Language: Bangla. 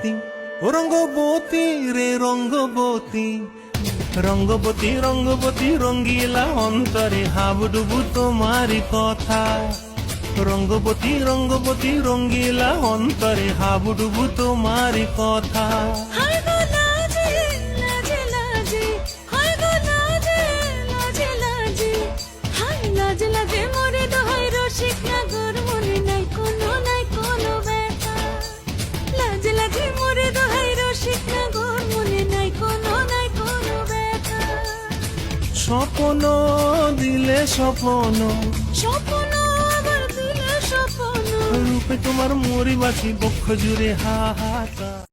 রঙ্গবতী ও রঙ্গবতী রে রঙ্গবতী, রঙ্গবতী রঙ্গবতী রঙ্গিলা অন্তরে হাবুডুবু তোমারি কথা। রঙ্গবতী রঙ্গবতী রঙ্গিলা অন্তরে হাবুডুবু তোমারি কথা। হায় গো লাজে লাজে লাজে, হায় গো লাজে লাজে লাজে, হায় লাজে লাজে মোরে দোহাই রসিক নাগর মনে নাই কোনো ব্যথা। লাজে লাজে মোরে দোহাই রসিক নাগর মনে নাই কোনো ব্যথা। স্বপ্ন দিলে স্বপ্ন, স্বপ্ন আবার দিলে স্বপ্ন, রূপে তোমার মরি বাসি বক্ষ জুড়ে হাহাকার।